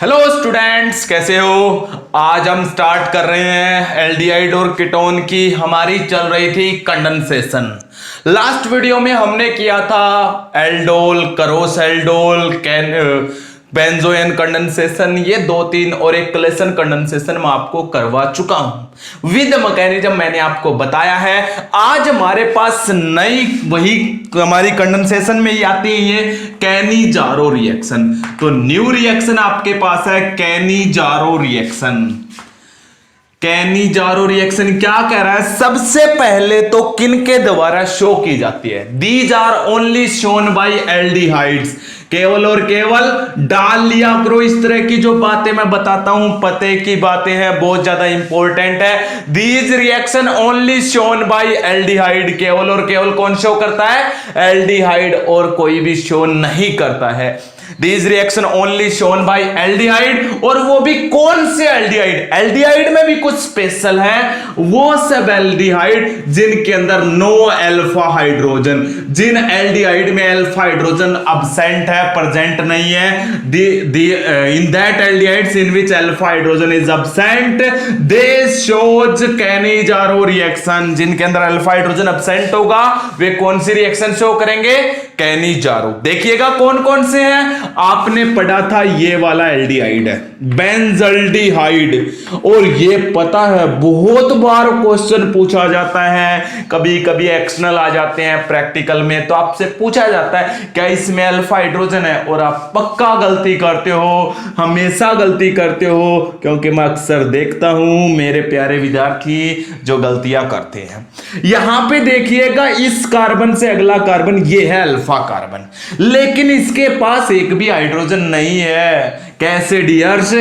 Hello students, कैसे हो। आज हम स्टार्ट कर रहे हैं एल्डिहाइड और कीटोन की। हमारी चल रही थी कंडेंसेशन। लास्ट वीडियो में हमने किया था एल्डोल, करोस एल्डोल, बेंजोएन कंडेंसेशन, ये दो तीन और एक क्लेसन कंडेंसेशन मैं आपको करवा चुका हूं विद मैकेनिज्म मैंने आपको बताया है। आज हमारे पास नई वही हमारी कंडेंसेशन में ही आती है ये कैनी-जारो रिएक्शन। तो न्यू रिएक्शन आपके पास है कैनी-जारो रिएक्शन। कैनी-जारो रिएक्शन क्या कह रहा है? सबसे पहले तो किनके द्वारा शो की जाती है? These are only shown by aldehydes. केवल और केवल डाल लिया करो इस तरह की जो बातें मैं बताता हूं, पते की बातें हैं, बहुत ज्यादा इंपॉर्टेंट है। These reaction only shown bye aldehyde. केवल और केवल कौन शो करता है? एल्डिहाइड, और कोई भी शो नहीं करता है। These reaction only shown by aldehyde, और वो भी कौन से एल्डिहाइड? एल्डिहाइड में भी कुछ स्पेशल है। वो सब एल्डिहाइड जिनके अंदर नो अल्फा हाइड्रोजन, जिन एल्डिहाइड में अल्फा हाइड्रोजन अब्सेंट है, प्रेजेंट नहीं है। In that aldehydes in which alpha hydrogen is absent they shows Cannizzaro reaction. जिनके अंदर अल्फा हाइड्रोजन अब्सेंट होगा वे कौन सी रिएक्शन शो करेंगे? कैनी-जारो। देखिएगा कौन कौन से हैं। आपने पढ़ा था ये वाला एल्डिहाइड है बेंजल्डिहाइड, और ये पता है बहुत बार क्वेश्चन पूछा जाता है, कभी कभी एक्सटर्नल आ जाते हैं प्रैक्टिकल में, तो आपसे पूछा जाता है क्या इसमें अल्फा हाइड्रोजन है, और आप पक्का गलती करते हो, हमेशा गलती करते हो, क्योंकि मैं अक्सर देखता हूं मेरे प्यारे विद्यार्थी जो गलतियां करते हैं। यहां पे देखिएगा इस कार्बन से अगला कार्बन ये है अल्फा कार्बन, लेकिन इसके पास एक भी हाइड्रोजन नहीं है। कैसे डियर्स?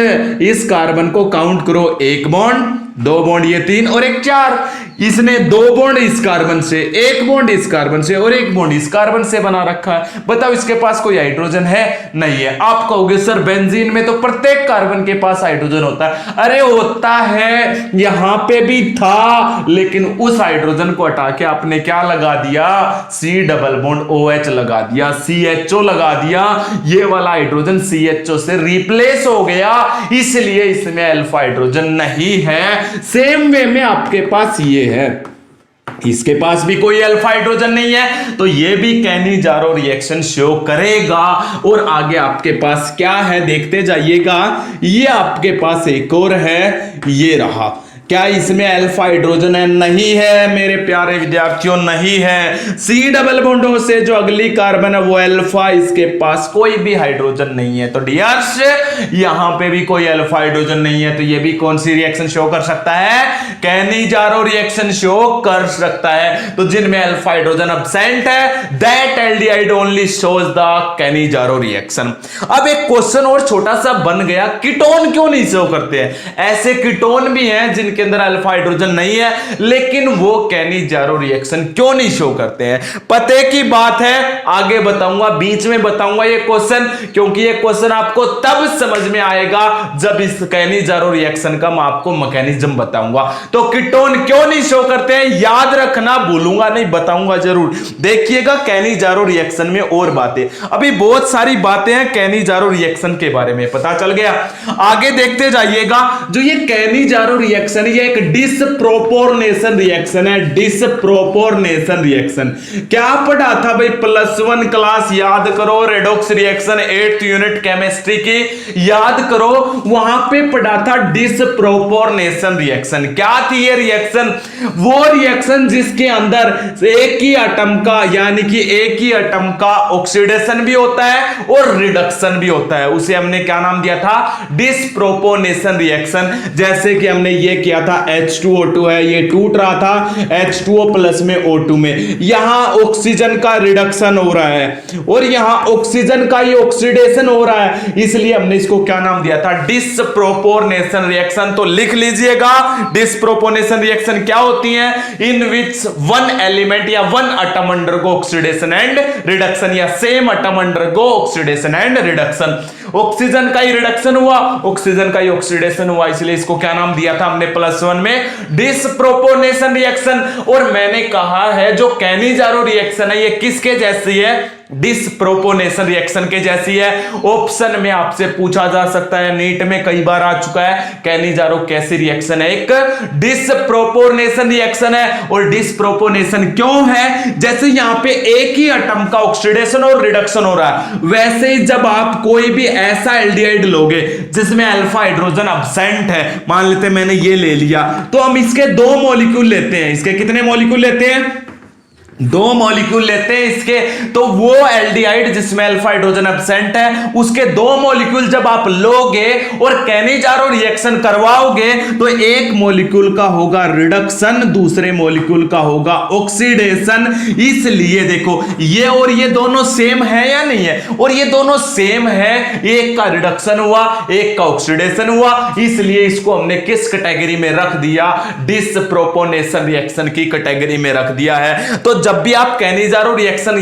इस कार्बन को काउंट करो, एक बॉन्ड, दो बॉन्ड, ये तीन और एक चार। इसने दो बॉन्ड इस कार्बन से, एक बॉन्ड इस कार्बन से और एक बॉन्ड इस कार्बन से बना रखा है। बताओ इसके पास कोई हाइड्रोजन है? नहीं है। आप कहोगे सर बेंजीन में तो प्रत्येक कार्बन के पास हाइड्रोजन होता है। अरे होता है, यहां पे भी था, लेकिन उस हाइड्रोजन को हटा के आपने क्या लगा दिया? सी डबल बॉन्ड OH लगा दिया, CHO लगा दिया। ये वाला हाइड्रोजन CHO से रिप्लेस हो गया, इसलिए इसमें अल्फा हाइड्रोजन नहीं है। सेम वे में आपके पास ये है, इसके पास भी कोई अल्फा हाइड्रोजन नहीं है, तो ये भी कैनी-जारो रिएक्शन शो करेगा। और आगे आपके पास क्या है देखते जाइएगा। ये आपके पास एक और है, ये रहा। क्या इसमें अल्फा हाइड्रोजन है? नहीं है मेरे प्यारे विद्यार्थियों, नहीं है। सी डबल बॉन्ड से जो अगली कार्बन है वो अल्फा, इसके पास कोई भी हाइड्रोजन नहीं है। तो डियर्स यहां पे भी कोई अल्फा हाइड्रोजन नहीं है, तो ये भी कौन सी रिएक्शन शो कर सकता है? कैनी-जारो रिएक्शन शो कर सकता है। तो जिनमें अल्फा हाइड्रोजन अब्सेंट है that aldehyde only shows the Cannizzaro reaction. अब एक क्वेश्चन और छोटा सा बन गया, कीटोन क्यों नहीं शो करते हैं? ऐसे कीटोन भी हैं जिनके अंदर अल्फा हाइड्रोजन नहीं है, लेकिन वो कैनी-जारो रिएक्शन क्यों नहीं शो करते हैं? पते की बात है, आगे बताऊंगा, बीच में बताऊंगा ये क्वेश्चन, क्योंकि ये क्वेश्चन आपको तब समझ में आएगा जब इस कैनी-जारो रिएक्शन का मैं आपको मैकेनिज्म बताऊंगा। तो कीटोन क्यों नहीं शो करते हैं याद रखना, भूलूंगा नहीं, बताऊंगा जरूर। देखिएगा कैनी-जारो रिएक्शन में और बातें, अभी बहुत सारी बातें हैं कैनी-जारो रिएक्शन के बारे में, पता चल गया। आगे देखते जाइएगा। जो ये कैनी-जारो रिएक्शन, ये एक डिसप्रोपोर्नेशन रिएक्शन है। डिसप्रोपोर्नेशन रिएक्शन क्या पढ़ा था भाई +1 क्लास? याद करो, redox reaction 8th unit chemistry की याद करो, वहां पे पढ़ा था डिसप्रोपोर्नेशन रिएक्शन। क्या थी ये रिएक्शन? वो रिएक्शन जिसके अंदर एक ही एटम का, यानी कि एक ही एटम का ऑक्सीडेशन भी होता है और रिडक्शन भी होता है, उसे हमने क्या नाम दिया था? Disproportionation reaction. जैसे कि हमने ये किया था H2O2 है, ये टूट रहा था H2O प्लस में O2 में, यहां ऑक्सीजन का रिडक्शन हो रहा है और यहां ऑक्सीजन का ही ऑक्सीडेशन हो रहा है, इसलिए हमने इसको क्या नाम दिया था? Disproportionation reaction. तो लिख लीजिएगा, डिसप्रोपोर्नेशन रिएक्शन क्या होती है? इन विच वन एलिमेंट या one atom undergo oxidation and reduction, या same atom undergo oxidation and reduction. Oxygen का ही रिडक्शन हुआ, ऑक्सीजन का ही ऑक्सीडेशन हुआ, इसलिए इसको क्या नाम दिया था हमने +1 में? डिसप्रोपोर्नेशन रिएक्शन। और मैंने कहा है जो कैनी-जारो रिएक्शन है ये किसके जैसी है? डिसप्रोपोर्शनेशन रिएक्शन के जैसी है। ऑप्शन में आपसे पूछा जा सकता है, नीट में कई बार आ चुका है, कैनिजारो कैसी रिएक्शन है? एक डिसप्रोपोर्शनेशन रिएक्शन है। और डिसप्रोपोर्शनेशन क्यों है? जैसे यहां पे एक ही एटम का ऑक्सीडेशन और रिडक्शन हो रहा है, वैसे ही जब आप कोई भी ऐसा एल्डिहाइड लोगे जिसमें अल्फा हाइड्रोजन अब्सेंट है, मान लेते हैं मैंने ये ले लिया, तो हम इसके 2 मॉलिक्यूल लेते हैं। इसके कितने मॉलिक्यूल लेते हैं? 2 मॉलिक्यूल लेते हैं इसके। तो वो एल्डिहाइड जिसमें अल्फा हाइड्रोजन एब्सेंट है, उसके 2 मॉलिक्यूल जब आप लोगे और कैनिजारो रिएक्शन करवाओगे तो एक मॉलिक्यूल का होगा रिडक्शन, दूसरे मॉलिक्यूल का होगा ऑक्सीडेशन। इसलिए देखो ये और ये दोनों सेम है या नहीं है? और ये दोनों सेम है, एक का रिडक्शन हुआ, एक का ऑक्सीडेशन हुआ, इसलिए इसको हमने किस कैटेगरी में रख दिया? डिसप्रोपोर्शनेशन रिएक्शन की कैटेगरी में रख दिया है। तो जब भी आप कैनिजारो रिएक्शन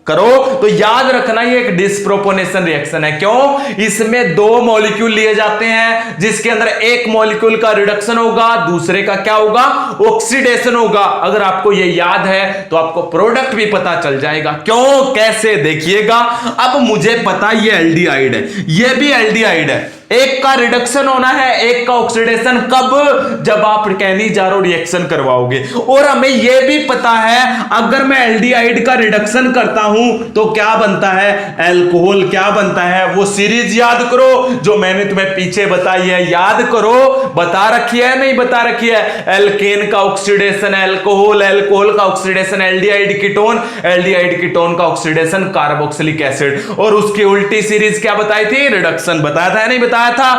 करो तो याद रखना ये एक डिसप्रोपोर्शनेशन रिएक्शन है। क्यों? इसमें 2 मॉलिक्यूल लिए जाते हैं जिसके अंदर एक मॉलिक्यूल का रिडक्शन होगा, दूसरे का क्या होगा? ऑक्सीडेशन होगा। अगर आपको ये याद है तो आपको प्रोडक्ट भी पता चल जाएगा। क्यों? कैसे? देखिएगा। अब मुझे पता ये एल्डिहाइड है, ये भी एल्डिहाइड है, एक का रिडक्शन होना है, एक का ऑक्सीडेशन। कब? जब आप कैनिजारो रिएक्शन करवाओगे। और हमें यह भी पता है अगर मैं एल्डिहाइड का रिडक्शन करता हूं तो क्या बनता है? अल्कोहल। क्या बनता है? वो सीरीज याद करो जो मैंने तुम्हें पीछे बताई है, याद करो। बता रखी है नहीं बता रखी है? एल्केन का ऑक्सीडेशन अल्कोहल, अल्कोहल का oxidation aldehyde ketone, aldehyde ketone का ऑक्सीडेशन कार्बोक्सिलिक एसिड। और उसकी उल्टी सीरीज क्या बताई थी? रिडक्शन। बताया था नहीं बताया था?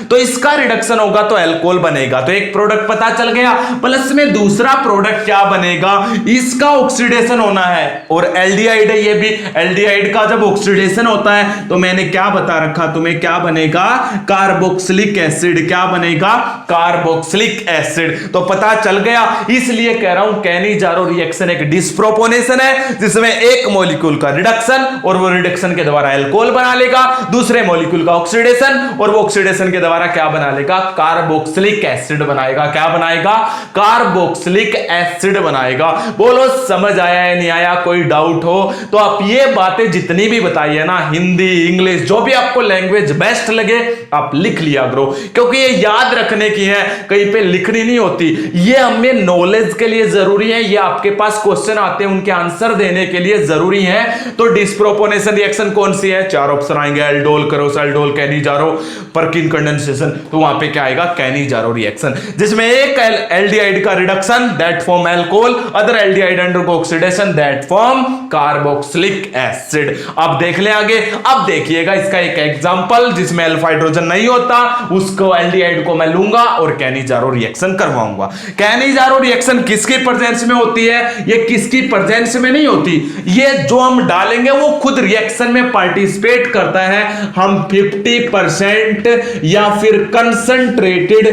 तो इसका रिडक्शन होगा तो अल्कोहल बनेगा। तो एक प्रोडक्ट पता चल गया। प्लस में दूसरा प्रोडक्ट क्या बनेगा? इसका ऑक्सीडेशन होना है और एल्डिहाइड है ये भी। एल्डिहाइड का जब ऑक्सीडेशन होता है तो मैंने क्या बता रखा तुम्हें? क्या बनेगा? Carboxylic acid. क्या बनेगा? Carboxylic acid. तो पता चल गया। इसलिए कह रहा हूं कैनिजारो रिएक्शन एक डिसप्रोपोर्शनेशन है जिसमें एक मॉलिक्यूल का रिडक्शन और वो रिडक्शन के द्वारा अल्कोहल बना लेगा, दूसरे मॉलिक्यूल का ऑक्सीडेशन और वो ऑक्सीडेशन के द्वारा क्या बना लेगा? कार्बोक्सिलिक एसिड बनाएगा। क्या बनाएगा? कार्बोक्सिलिक एसिड बनाएगा। बोलो समझ आया है नहीं आया? कोई डाउट हो तो आप ये बातें जितनी भी बताई है ना, हिंदी इंग्लिश जो भी आपको लैंग्वेज बेस्ट लगे आप लिख लिया करो, क्योंकि ये याद रखने की है, कहीं पे लिखनी नहीं होती। ये हमें नॉलेज के लिए जरूरी है, ये आपके पास क्वेश्चन आते हैं उनके आंसर देने के लिए जरूरी है। तो डिसप्रोपोर्शनेशन रिएक्शन कौन सी है? 4 ऑप्शन आएंगे, एल्डोल, कैरोसल्डोल, कैनिजारो, परकिन कंडेंसेशन। तो वहां पे क्या आएगा? कैनिजारो रिएक्शन, जिसमें एक एल्डिहाइड का reduction that form alcohol, other aldehyde undergo oxidation that form carboxylic acid. अब देख ले आगे। अब देखिएगा इसका एक एग्जांपल जिसमें अल्फा हाइड्रोजन नहीं होता, उसको एल्डिहाइड को मैं लूंगा और कैनिजारो रिएक्शन करवाऊंगा। कैनिजारो रिएक्शन किसकी प्रेजेंस में होती है? ये किसकी प्रेजेंस में नहीं होती, ये जो हम डालेंगे वो खुद रिएक्शन में पार्टिसिपेट करता है। हम 50% या फिर कंसंट्रेटेड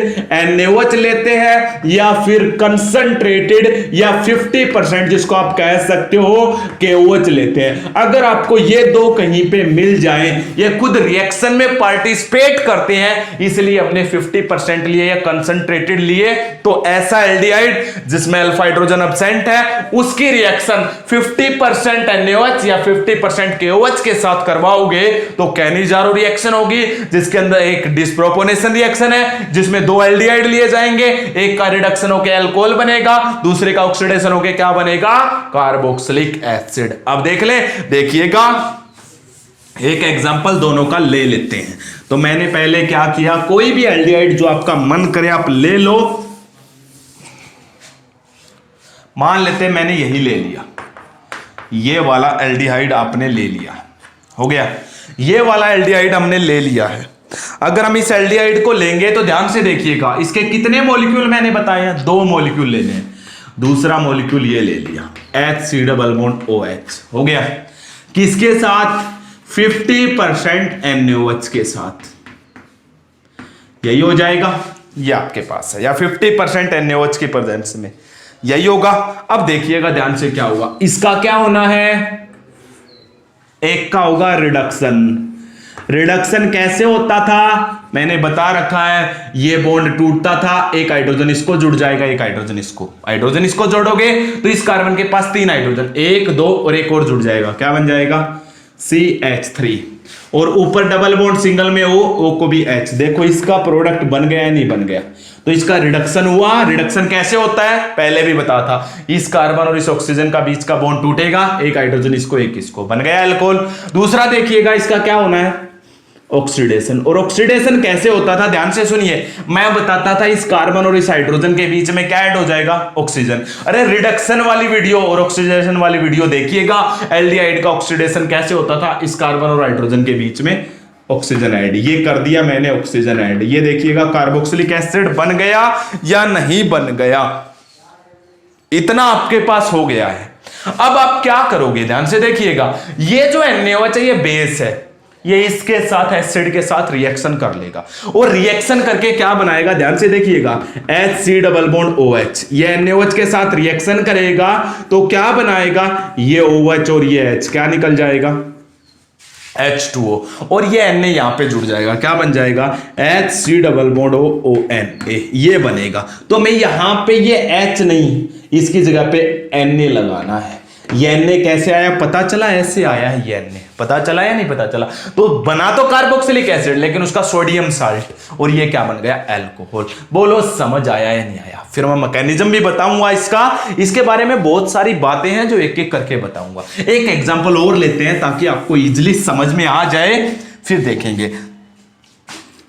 NaOH लेते हैं या फिर कंसंट्रेटेड या 50% जिसको आप कह सकते हो KOH लेते हैं। अगर आपको ये दो कहीं पे मिल जाएं, ये खुद रिएक्शन में पार्टिसिपेट करते हैं, इसलिए हमने 50% लिए या कंसंट्रेटेड लिए। तो ऐसा एल्डिहाइड जिसमें अल्फा हाइड्रोजन एब्सेंट है उसकी रिएक्शन 50% NaOH या 50% KOH के साथ करवाओगे तो कैनिजारो रिएक्शन होगी, जिसके अंदर एक डिसप्रोपोर्शनेशन रिएक्शन है जिसमें 2 एल्डिहाइड लिए जाएंगे, एक का रिडक्शन होकर अल्कोहल बनेगा, दूसरे का ऑक्सीडेशन होकर क्या बनेगा? Carboxylic acid. अब देख ले, देखिएगा एक एग्जांपल दोनों का ले लेते हैं। तो मैंने पहले क्या किया, कोई भी एल्डिहाइड जो आपका मन करे आप ले लो। मान लेते हैं मैंने यही ले लिया, ये वाला एल्डिहाइड आपने ले लिया, हो गया। ये वाला एल्डिहाइड हमने ले लिया है। अगर हम इस एल्डिहाइड को लेंगे तो ध्यान से देखिएगा, इसके कितने मॉलिक्यूल मैंने बताए हैं? 2 मॉलिक्यूल लेने हैं। दूसरा मॉलिक्यूल ये ले लिया HC डबल बॉन्ड OH, हो गया। किसके साथ? 50% NaOH के साथ। यही हो जाएगा, ये आपके पास है, या 50% NaOH की प्रेजेंस में यही होगा। अब देखिएगा ध्यान से क्या होगा, इसका क्या होना है? एक का होगा रिडक्शन, रिडक्शन कैसे होता था मैंने बता रखा है, ये बॉन्ड टूटता था, एक हाइड्रोजन इसको जुड़ जाएगा, एक हाइड्रोजन इसको जोड़ोगे तो इस कार्बन के पास 3 हाइड्रोजन, 1 2 और एक और जुड़ जाएगा, क्या बन जाएगा CH3, और ऊपर डबल बॉन्ड सिंगल में O को भी H। देखो इसका प्रोडक्ट बन गया है नहीं बन गया, तो इसका रिडक्शन हुआ। रिडक्शन कैसे होता है पहले भी बता था, इस कार्बन और इस ऑक्सीजन का बीच का बॉन्ड टूटेगा, एक हाइड्रोजन इसको एक इसको, बन गया अल्कोहल। दूसरा देखिएगा इसका क्या होना है ऑक्सीडेशन, और ऑक्सीडेशन कैसे होता था ध्यान से सुनिए, मैं बताता था इस कार्बन और इस हाइड्रोजन के बीच में क्या ऐड हो जाएगा ऑक्सीजन। अरे रिडक्शन वाली वीडियो और ऑक्सीडेशन वाली वीडियो देखिएगा, एल्डिहाइड का ऑक्सीडेशन कैसे होता था, इस कार्बन और हाइड्रोजन के बीच में ऑक्सीजन ऐड, ये कर दिया मैंने ऑक्सीजन ऐड, ये देखिएगा कार्बोक्सिलिक एसिड बन गया या नहीं बन गया, इतना आपके पास हो गया है। अब आप क्या करोगे ध्यान से देखिएगा, ये जो NaOH है ये बेस है, ये इसके साथ एसिड के साथ रिएक्शन कर लेगा, और रिएक्शन करके क्या बनाएगा ध्यान से देखिएगा HC डबल बॉन्ड OH, ये NaOH के साथ रिएक्शन करेगा तो क्या बनाएगा, ये OH और ये H क्या निकल जाएगा H2O, और ये Na यहां पे जुड़ जाएगा, क्या बन जाएगा HC डबल बॉन्ड ONA, ये बनेगा। तो मैं यहां पे ये H नहीं, इसकी जगह पे Na लगाना है। ये Na कैसे आया पता चला, ऐसे आया है ये Na, पता चला या नहीं पता चला, तो बना तो कार्बोक्सिलिक एसिड लेकिन उसका सोडियम साल्ट, और ये क्या बन गया अल्कोहल। बोलो समझ आया या नहीं आया। फिर मैं मैकेनिज्म भी बताऊंगा इसका, इसके बारे में बहुत सारी बातें हैं जो एक एक करके बताऊंगा। एक एग्जांपल और लेते हैं ताकि आपको इजिली समझ में आ जाए, फिर देखेंगे।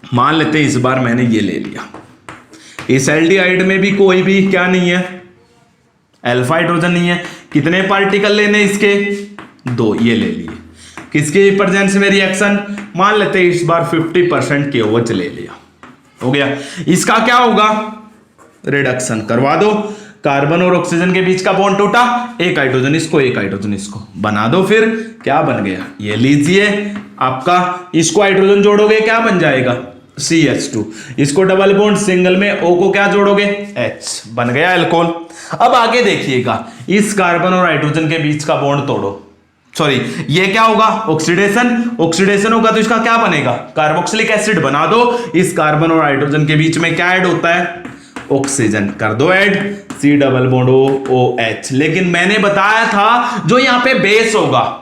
मान लेते हैं इस बार मैंने ये ले लिया, इस एल्डिहाइड में भी कोई भी क्या नहीं है, अल्फा हाइड्रोजन नहीं है, कितने पार्टिकल लेने इसके 2, ये ले लिए। किसके प्रेजेंस में रिएक्शन, मान लेते हैं इस बार 50% KOH ले लिया, हो गया। इसका क्या होगा रिडक्शन करवा दो, कार्बन और ऑक्सीजन के बीच का बॉन्ड टूटा, एक हाइड्रोजन इसको एक हाइड्रोजन इसको बना दो, फिर क्या बन गया ये लीजिए आपका, इसको हाइड्रोजन जोड़ोगे क्या बन जाएगा CH2, इसको डबल बॉन्ड सिंगल में O को क्या जोड़ोगे H, बन गया अल्कोहल। अब आगे देखिएगा, इस कार्बन और हाइड्रोजन के बीच का बॉन्ड तोड़ो, सॉरी ये क्या होगा ऑक्सीडेशन, ऑक्सीडेशन होगा तो इसका क्या बनेगा कार्बोक्सिलिक एसिड बना दो, इस कार्बन और हाइड्रोजन के बीच में क्या ऐड होता है ऑक्सीजन, कर दो add C double bond OH। लेकिन मैंने बताया था जो यहां पे बेस होगा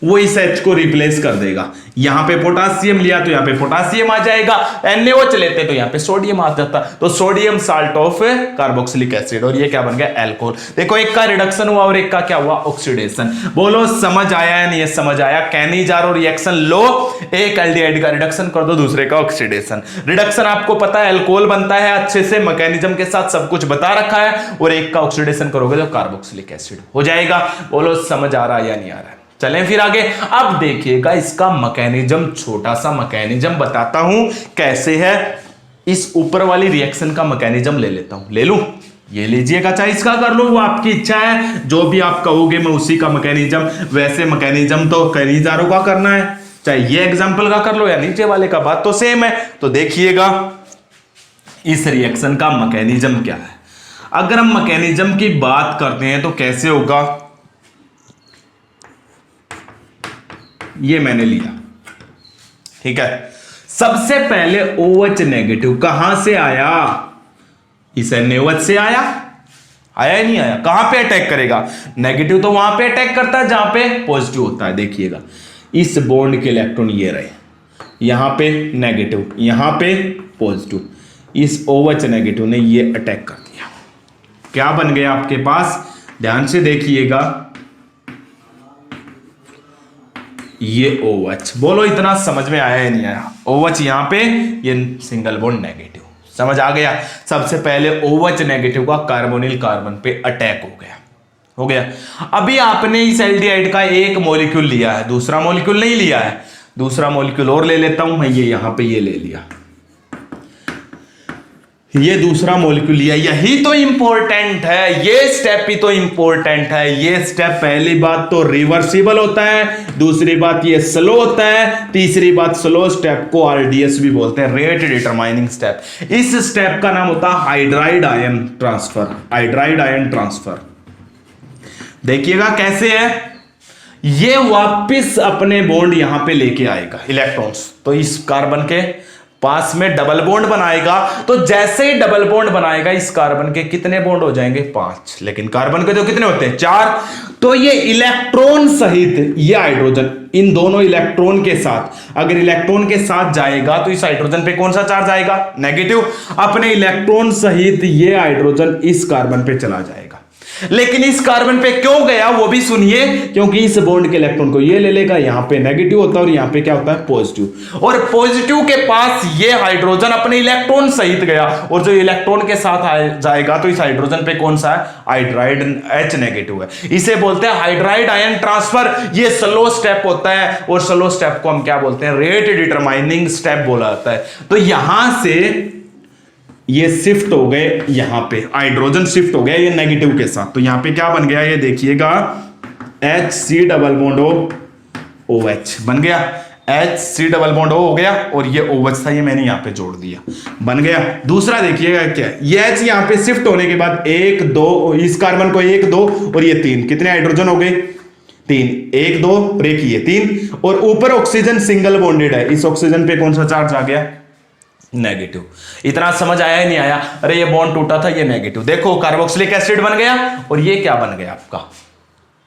वो इस H को रिप्लेस कर देगा, यहां पे पोटासियम लिया तो यहां पे पोटासियम आ जाएगा, NaOH लेते तो यहां पे सोडियम आ जाता, तो sodium salt of carboxylic acid, और ये क्या बन गया अल्कोहल। देखो एक का रिडक्शन हुआ और एक का क्या हुआ ऑक्सीडेशन। बोलो समझ आया या नहीं समझ आया। कैनी जारो रिएक्शन लो, एक एल्डिहाइड का रिडक्शन कर दो, दूसरे का ऑक्सीडेशन। रिडक्शन आपको पता है अल्कोहल बनता है, अच्छे से मैकेनिज्म के साथ सब कुछ बता रखा है, और एक का ऑक्सीडेशन करोगे तो कार्बोक्सिलिक एसिड हो जाएगा। बोलो समझ आ रहा है या नहीं आ रहा है। चलें फिर आगे। अब देखिएगा इसका मैकेनिज्म, छोटा सा मैकेनिज्म बताता हूं कैसे है। इस ऊपर वाली रिएक्शन का मैकेनिज्म ले लेता हूं, ले लूं, ये लीजिएगा, चाहे इसका कर लो वो आपकी इच्छा है, जो भी आप कहोगे मैं उसी का मैकेनिज्म। वैसे मैकेनिज्म तो कैनिजारो का करना है, चाहे ये एग्जांपल का कर लो या नीचे वाले का, बात तो सेम है। तो देखिएगा इस रिएक्शन का मैकेनिज्म क्या है। अगर हम मैकेनिज्म की बात करते हैं तो कैसे होगा, ये मैंने लिया, ठीक है। सबसे पहले OH नेगेटिव कहां से आया, इस NaOH से आया, आया ही नहीं आया, कहां पे अटैक करेगा, नेगेटिव तो वहां पे अटैक करता है जहां पे पॉजिटिव होता है। देखिएगा इस बॉन्ड के इलेक्ट्रॉन ये रहे, यहां पे नेगेटिव यहां पे पॉजिटिव, इस OH नेगेटिव ने ये अटैक कर दिया, क्या बन गया आपके पास, ध्यान से देखिएगा ये OH। बोलो इतना समझ में आया या नहीं आया। OH यहां पे, ये सिंगल बॉन्ड नेगेटिव, समझ आ गया। सबसे पहले OH नेगेटिव का कार्बोनिल कार्बन पे अटैक हो गया। अभी आपने इस एल्डिहाइड का एक मॉलिक्यूल लिया है, दूसरा मॉलिक्यूल नहीं लिया है, दूसरा मॉलिक्यूल और ले लेता हूं मैं, ये यहां पे ये ले लिया, ये दूसरा मॉलिक्यूल लिया। यही तो इंपॉर्टेंट है, ये स्टेप ही तो इंपॉर्टेंट है। ये स्टेप पहली बात तो रिवर्सिबल होता है, दूसरी बात ये स्लो होता है, तीसरी बात स्लो स्टेप को RDS भी बोलते हैं, रेट डिटरमाइनिंग स्टेप। इस स्टेप का नाम होता है hydride ion transfer, hydride ion transfer. देखिएगा कैसे है, ये वापस अपने बॉन्ड यहां पे लेके आएगा इलेक्ट्रॉन्स, तो इस कार्बन के पास में डबल बॉन्ड बनाएगा। तो जैसे ही डबल बॉन्ड बनाएगा इस कार्बन के कितने बॉन्ड हो जाएंगे? 5। लेकिन कार्बन के तो कितने होते हैं? 4। तो ये इलेक्ट्रॉन सहित ये हाइड्रोजन इन दोनों इलेक्ट्रॉन के साथ, अगर इलेक्ट्रॉन के साथ जाएगा तो इस हाइड्रोजन पे कौन सा चार्ज आएगा? नेगेटिव। अपने इलेक्ट्रॉन सहित ये हाइड्रोजन इस कार्बन पे चला जाएगा। लेकिन इस कार्बन पे क्यों गया वो भी सुनिए, क्योंकि इस बॉन्ड के इलेक्ट्रॉन को ये ले लेगा, यहां पे नेगेटिव होता है और यहां पे क्या होता है? पॉजिटिव। और पॉजिटिव के पास ये हाइड्रोजन अपने इलेक्ट्रॉन सहित गया, और जो इलेक्ट्रॉन के साथ जाएगा तो इस हाइड्रोजन पे कौन सा है? हाइड्राइड H नेगेटिव है। इसे बोलते हैं हाइड्राइड आयन ट्रांसफर। ये स्लो स्टेप होता है, और स्लो स्टेप को हम क्या बोलते हैं? रेट डिटरमाइनिंग स्टेप बोला जाता है। तो यहां से ये शिफ्ट हो गए, यहां पे हाइड्रोजन शिफ्ट हो गया ये नेगेटिव के साथ। तो यहां पे क्या बन गया? ये देखिएगा HC डबल बॉन्ड OH बन गया। HC डबल बॉन्ड O हो गया, और ये OH था ये मैंने यहां पे जोड़ दिया, बन गया। दूसरा देखिएगा क्या, ये H यहां पे शिफ्ट होने के बाद 1 2, इस कार्बन को 1 2 और ये 3, कितने हाइड्रोजन हो गए? 3। 1 2 और एक ये 3, और ऊपर ऑक्सीजन सिंगल बॉन्डेड है, इस ऑक्सीजन पे कौन सा चार्ज आ गया? नेगेटिव। इतना समझ आया ही नहीं आया? अरे ये बॉन्ड टूटा था, ये नेगेटिव। देखो कार्बोक्सिलिक एसिड बन गया, और ये क्या बन गया आपका?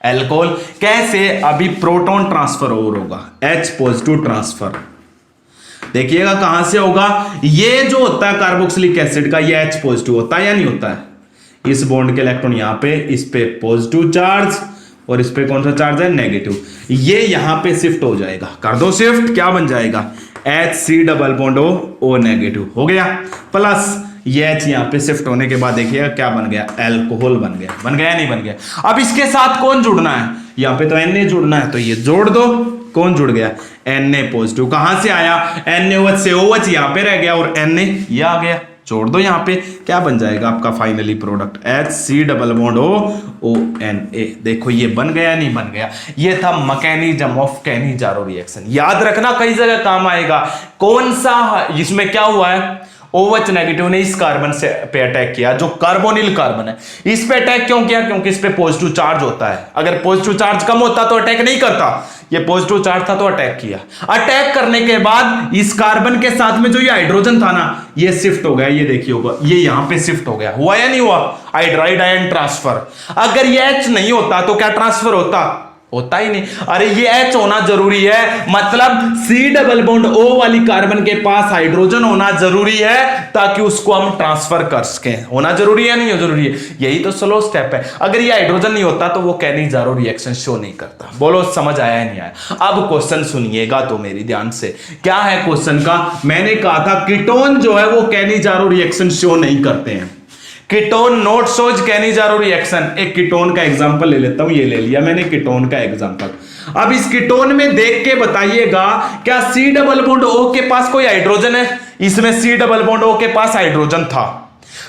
अल्कोहल। कैसे? अभी प्रोटॉन ट्रांसफर और होगा, H पॉजिटिव ट्रांसफर। देखिएगा कहां से होगा? ये जो होता है कार्बोक्सिलिक एसिड का, ये H पॉजिटिव होता है या नहीं होता है? इस बॉन्ड के इलेक्ट्रॉन यहां पे, इस पे पॉजिटिव चार्ज, और इस पे कौन सा चार्ज है? नेगेटिव। ये यहां पे शिफ्ट हो जाएगा, कर दो शिफ्ट, क्या बन जाएगा? HC double bond O negative हो गया, प्लस ये H यहां पे शिफ्ट होने के बाद देखिएगा क्या बन गया? अल्कोहल बन गया। बन गया नहीं बन गया? अब इसके साथ कौन जुड़ना है? यहां पे तो Na जुड़ना है, तो ये जोड़ दो। कौन जुड़ गया? Na positive. कहां से आया? NaOH से OH यहां पे रह गया, और Na ये आ गया, जोड़ दो यहां पे। क्या बन जाएगा आपका finally product? HC double bond ONA। देखो ये बन गया नहीं बन गया? ये था मैकेनिज्म ऑफ कैनिजारो रिएक्शन। याद रखना, कई जगह काम आएगा। कौन सा? इसमें क्या हुआ है? OH नेगेटिव ने इस कार्बन से पे अटैक किया, जो कार्बोनिल कार्बन है। इस पे अटैक क्यों किया? क्योंकि इस पे पॉजिटिव चार्ज होता है। अगर पॉजिटिव चार्ज कम होता तो अटैक नहीं करता, ये पॉजिटिव चार्ज था तो अटैक किया। अटैक करने के बाद इस कार्बन के साथ में जो ये हाइड्रोजन था ना, ये शिफ्ट हो गया। ये देखिए होगा, ये यहां पे शिफ्ट हो गया। हुआ या नहीं हुआ? Hydride ion transfer. अगर ये H नहीं होता तो क्या ट्रांसफर होता? होता ही नहीं। अरे ये H होना जरूरी है, मतलब C डबल बॉन्ड O वाली कार्बन के पास हाइड्रोजन होना जरूरी है, ताकि उसको हम ट्रांसफर कर सकें। होना जरूरी है नहीं हो जरूरी है? यही तो स्लो स्टेप है। अगर ये हाइड्रोजन नहीं होता तो वो कैनिजारो रिएक्शन शो नहीं करता। बोलो समझ आया नहीं आया? अब क्वेश्चन सुनिएगा तो मेरी ध्यान से। क्या है क्वेश्चन का? मैंने कहा था कीटोन जो है वो कैनिजारो रिएक्शन शो नहीं करते हैं। Ketone not shows Cannizzaro reaction. एक कीटोन का एग्जांपल ले लेता हूं, ये ले लिया मैंने कीटोन का एग्जांपल। अब इस कीटोन में देख के बताइएगा, क्या C डबल बॉन्ड O के पास कोई हाइड्रोजन है? इसमें C डबल बॉन्ड O के पास हाइड्रोजन था,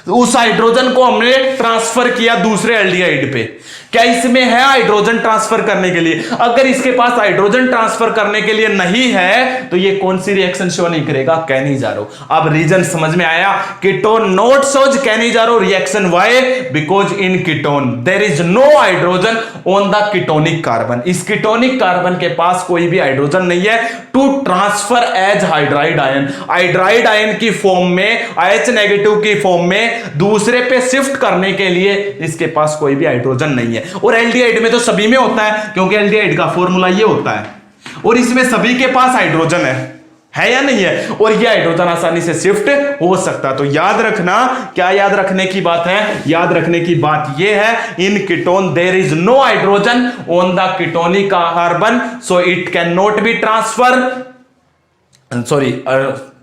उस हाइड्रोजन को हमने ट्रांसफर किया दूसरे एल्डिहाइड पे। क्या इसमें है हाइड्रोजन ट्रांसफर करने के लिए? अगर इसके पास हाइड्रोजन ट्रांसफर करने के लिए नहीं है तो ये कौन सी रिएक्शन शो नहीं करेगा? कैनिजारो। अब रीजन समझ में आया? Ketone not shows Cannizzaro reaction. Why? Because in ketone there is no hydrogen on the ketonic carbon. इस कीटोनिक कार्बन के पास कोई भी हाइड्रोजन नहीं है to transfer as hydride ion. Hydride ion की फॉर्म में, H नेगेटिव की फॉर्म में दूसरे पे शिफ्ट करने के लिए इसके पास कोई भी हाइड्रोजन नहीं है। और एल्डिहाइड में तो सभी में होता है, क्योंकि एल्डिहाइड का फॉर्मूला ये होता है, और इसमें सभी के पास हाइड्रोजन है या नहीं है? और ये हाइड्रोजन आसानी से शिफ्ट हो सकता है। तो याद रखना, क्या याद रखने की बात है? याद रखने की बात ये है, in ketone there is no hydrogen on the ketonic carbon, so it can not be transfer,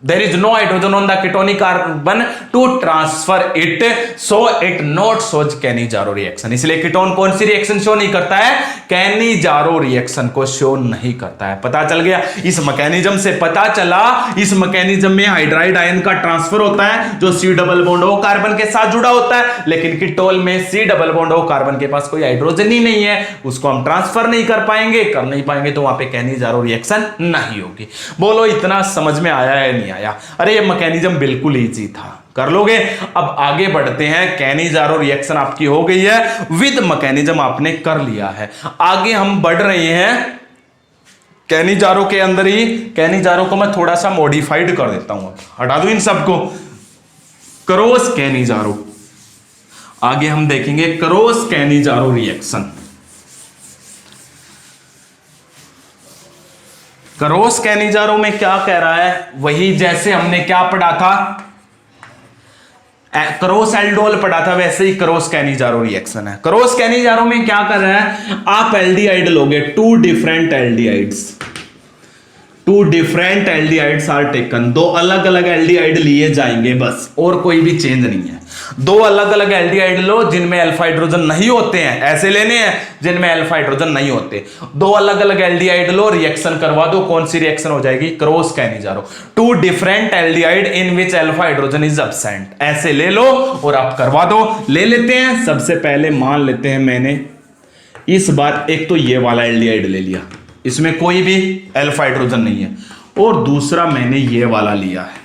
there is no hydrogen on the ketonic carbon to transfer it, so it not shows Cannizzaro reaction. इसलिए ketone कौन सी reaction show नहीं करता है? Cannizzaro reaction को show नहीं करता है। पता चल गया? इस मैकेनिज्म से पता चला, इस मैकेनिज्म में हाइड्राइड आयन का ट्रांसफर होता है जो C double bond O carbon के साथ जुड़ा होता है, लेकिन कीटोन में C double bond O carbon के पास कोई हाइड्रोजन ही नहीं है, उसको हम ट्रांसफर नहीं कर पाएंगे, कर नहीं पाएंगे, तो वहां पे कैनिजारो रिएक्शन नहीं होगी। बोलो इतना समझ में आया है नहीं आया। अरे ये मैकेनिज्म बिल्कुल इजी था, कर लोगे। अब आगे बढ़ते हैं, कैनिजारो रिएक्शन आपकी हो गई है, विद मैकेनिज्म आपने कर लिया है। आगे हम बढ़ रहे हैं कैनिजारो के अंदर ही। कैनिजारो को मैं थोड़ा सा मॉडिफाइड कर देता हूं, हटा दूं इन सबको। क्रॉस कैनिजारो, आगे हम देखेंगे cross Cannizzaro reaction. Cross Cannizzaro में क्या कह रहा है, वही जैसे हमने क्या पढ़ा था, क्रॉस एल्डोल पढ़ा था, वैसे ही क्रॉस कैनिजारो रिएक्शन है। क्रॉस कैनिजारो में क्या कर रहा है, आप एल्डिहाइड लोगे, two different aldehydes are taken, दो अलग अलग एल्डिहाइड लिए जाएंगे बस, और कोई भी चेंज नहीं है। दो अलग अलग एल्डिहाइड लो जिनमें अल्फा हाइड्रोजन नहीं होते हैं, ऐसे लेने हैं जिनमें अल्फा हाइड्रोजन नहीं होते। दो अलग अलग एल्डिहाइड लो, रिएक्शन करवा दो, कौन सी रिएक्शन हो जाएगी, cross Cannizzaro. Two different aldehyde in which alpha hydrogen is absent, ऐसे ले लो और आप करवा दो। ले लेते हैं, सबसे पहले मान लेते हैं मैंने इस बार एक तो ये वाला एल्डिहाइड ले लिया, इसमें कोई भी अल्फा हाइड्रोजन नहीं है, और दूसरा मैंने ये वाला लिया है,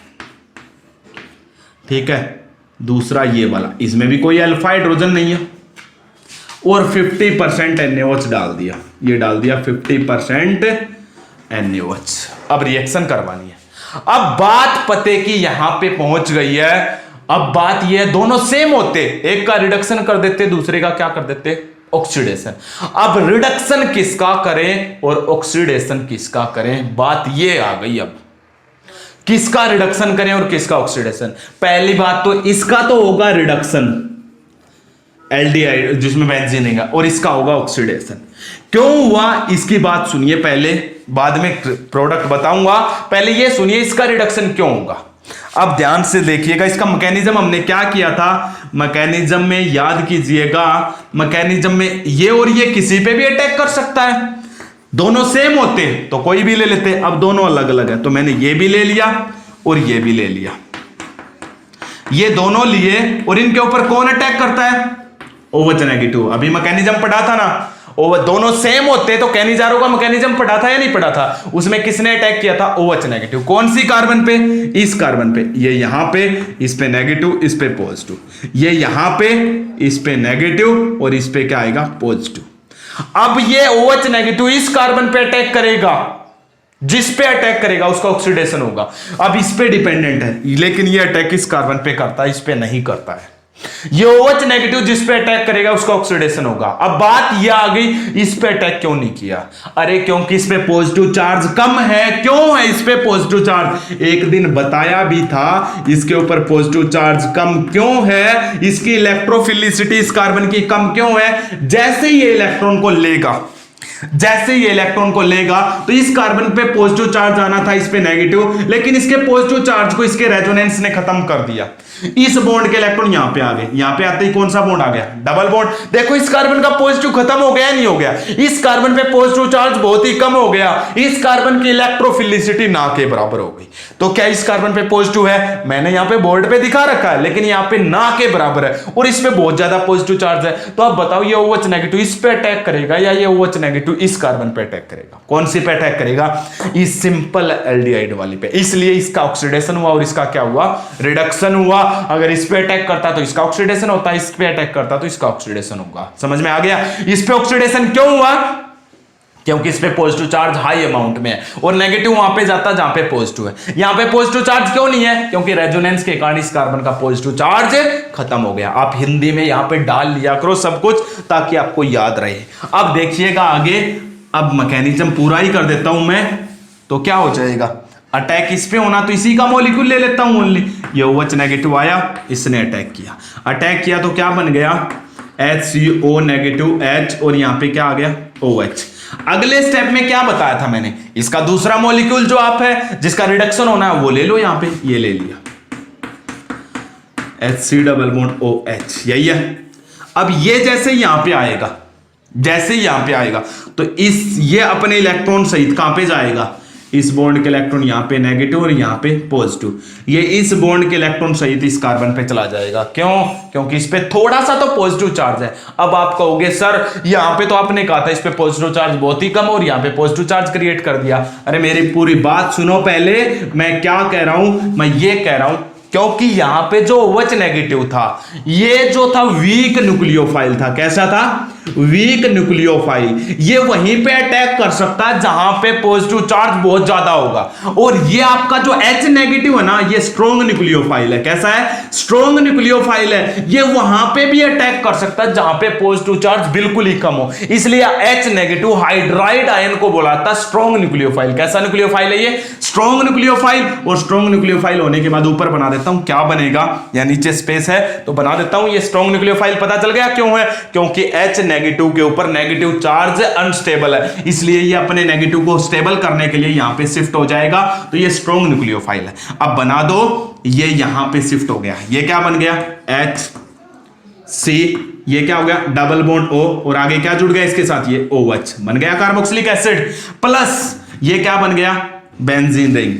ठीक है, दूसरा ये वाला, इसमें भी कोई अल्फा हाइड्रोजन नहीं है, और 50% NaOH डाल दिया, ये डाल दिया 50% NaOH। अब रिएक्शन करवानी है। अब बात पते की यहां पे पहुंच गई है। अब बात ये है, दोनों सेम होते, एक का रिडक्शन कर देते, दूसरे का क्या कर देते, ऑक्सीडेशन। अब रिडक्शन किसका करें और ऑक्सीडेशन किसका करें, बात ये आ गई। अब किसका रिडक्शन करें और किसका ऑक्सीडेशन। पहली बात तो इसका तो होगा रिडक्शन, एल्डिहाइड जिसमें बेंजीन रहेगा, और इसका होगा ऑक्सीडेशन। क्यों हुआ इसकी बात सुनिए पहले, बाद में प्रोडक्ट बताऊंगा, पहले ये सुनिए इसका रिडक्शन क्यों होगा। अब ध्यान से देखिएगा, इसका मैकेनिज्म हमने क्या किया था, मैकेनिज्म में याद कीजिएगा, मैकेनिज्म में ये और ये किसी पे भी अटैक कर सकता है, दोनों सेम होते तो कोई भी ले लेते, अब दोनों अलग अलग है, तो मैंने ये भी ले लिया और ये भी ले लिया, ये दोनों लिए, और इनके ऊपर कौन अटैक करता है, OH नेगेटिव। अभी मैकेनिज्म पढ़ा था ना, और दोनों सेम होते तो कैनिजारो का मैकेनिज्म पढ़ा था या नहीं पढ़ा था, उसमें किसने अटैक किया था, OH नेगेटिव। कौन सी कार्बन पे, इस कार्बन पे, ये यहां पे, इस पे नेगेटिव, इस पे पॉजिटिव, ये यहां पे, इस पे नेगेटिव, और इस पे क्या आएगा, पॉजिटिव। अब ये OH नेगेटिव इस कार्बन पे अटैक करेगा, जिस पे अटैक करेगा उसका ऑक्सीडेशन होगा। अब इस पे डिपेंडेंट है, लेकिन ये अटैक इस कार्बन पे करता है, इस पे नहीं करता है। ये OH नेगेटिव जिस पे अटैक करेगा उसका ऑक्सीडेशन होगा। अब बात ये आ गई, इस पे अटैक क्यों नहीं किया, अरे क्योंकि इस पे पॉजिटिव चार्ज कम है। क्यों है इस पे पॉजिटिव चार्ज, एक दिन बताया भी था, इसके ऊपर पॉजिटिव चार्ज कम क्यों है, इसकी इलेक्ट्रोफिलिसिटी इस कार्बन की कम क्यों है। जैसे ही ये इलेक्ट्रॉन को लेगा, जैसे ये इलेक्ट्रॉन को लेगा, तो इस कार्बन पे पॉजिटिव चार्ज आना था, इस पे नेगेटिव, लेकिन इसके पॉजिटिव चार्ज को इसके रेजोनेंस ने खत्म कर दिया। इस बॉन्ड के इलेक्ट्रॉन यहां पे आ गए, यहां पे आते ही कौन सा बॉन्ड आ गया, डबल बॉन्ड। देखो इस कार्बन का पॉजिटिव खत्म हो गया नहीं हो गया, इस कार्बन पे पॉजिटिव चार्ज बहुत ही कम हो गया, इस कार्बन की इलेक्ट्रोफिलिसिटी ना के बराबर हो गई। तो क्या इस कार्बन पे पॉजिटिव है, मैंने यहां पे बोर्ड पे दिखा रखा है, लेकिन यहां पे ना के बराबर है, और इस पे बहुत ज्यादा पॉजिटिव चार्ज है। तो अब बताओ ये OH नेगेटिव इस पे अटैक करेगा या ये OH नेगेटिव इस कार्बन पे अटैक करेगा, कौन सी पे अटैक करेगा, इस सिंपल एल्डिहाइड वाली पे। इसलिए इसका ऑक्सीडेशन हुआ और इसका क्या हुआ, रिडक्शन हुआ। अगर इस पे अटैक करता तो इसका ऑक्सीडेशन होता, इस पे अटैक करता तो इसका ऑक्सीडेशन होगा। समझ में आ गया। इस पे ऑक्सीडेशन क्यों हुआ, क्योंकि इस पे पॉजिटिव चार्ज हाई अमाउंट में है, और नेगेटिव वहां पे जाता जहां पे पॉजिटिव है। यहां पे पॉजिटिव चार्ज क्यों नहीं है, क्योंकि रेजोनेंस के कारण इस कार्बन का पॉजिटिव चार्ज खत्म हो गया। आप हिंदी में यहां पे डाल लिया करो सब कुछ, ताकि आपको याद रहे। अब देखिएगा आगे, अब मैकेनिज्म पूरा ही कर देता हूं मैं, तो क्या हो जाएगा, अटैक इस पे होना तो इसी का मॉलिक्यूल ले लेता हूं ओनली। ये OH नेगेटिव आया, इसने अटैक किया, अटैक किया तो क्या बन गया, HCO नेगेटिव H, और यहां पे क्या आ गया, OH। अगले स्टेप में क्या बताया था मैंने, इसका दूसरा मॉलिक्यूल जो आप है जिसका रिडक्शन होना है वो ले लो, यहां पे ये ले लिया, HC डबल बॉन्ड OH, यही है। अब ये जैसे यहां पे आएगा, जैसे यहां पे आएगा, तो इस ये अपने इलेक्ट्रॉन सहित कहां पे जाएगा, इस बॉन्ड के इलेक्ट्रॉन यहाँ पे नेगेटिव और यहाँ पे पॉजिटिव, ये इस बॉन्ड के इलेक्ट्रॉन सहित इस कार्बन पे चला जाएगा। क्यों? क्योंकि इस पे थोड़ा सा तो पॉजिटिव चार्ज है। अब आप कहोगे सर यहाँ पे तो आपने कहा था इस पे पॉजिटिव चार्ज बहुत ही कम और यहाँ पे पॉजिटिव चार्ज क्रिएट कर दिया। अरे मेरी पूरी बात सुनो पहले, मैं क्या कह रहा हूं, मैं ये कह रहा हूं क्योंकि यहां पे जो OH नेगेटिव था, ये जो था वीक न्यूक्लियोफाइल था। कैसा था? Weak nucleophile. ये वहीं पे अटैक कर सकता है जहां पे पॉजिटिव चार्ज बहुत ज्यादा होगा। और ये आपका जो H नेगेटिव है ना, ये स्ट्रॉन्ग न्यूक्लियोफाइल है। कैसा है? स्ट्रॉन्ग न्यूक्लियोफाइल है। ये वहां पे भी अटैक कर सकता है जहां पे पॉजिटिव चार्ज बिल्कुल ही कम हो। इसलिए H नेगेटिव हाइड्राइड आयन को बोला था स्ट्रॉन्ग न्यूक्लियोफाइल। कैसा न्यूक्लियोफाइल है ये? Strong nucleophile. और स्ट्रॉन्ग न्यूक्लियोफाइल होने के बाद ऊपर बना देता हूं, क्या बनेगा, या नीचे स्पेस है तो बना देता हूं, ये स्ट्रॉन्ग न्यूक्लियोफाइल। पता चल गया क्यों है? क्योंकि H नेगेटिव के ऊपर नेगेटिव चार्ज अनस्टेबल है, इसलिए ये अपने नेगेटिव को स्टेबल करने के लिए यहां पे शिफ्ट हो जाएगा। तो ये स्ट्रॉन्ग न्यूक्लियोफाइल है। अब बना दो, ये यहां पे शिफ्ट हो गया। ये क्या बन गया? HC। ये क्या हो गया? डबल बॉन्ड O, और आगे क्या जुड़ गया इसके साथ? ये OH बन गया कार्बोक्सिलिक एसिड। प्लस ये क्या बन गया? Benzene ring.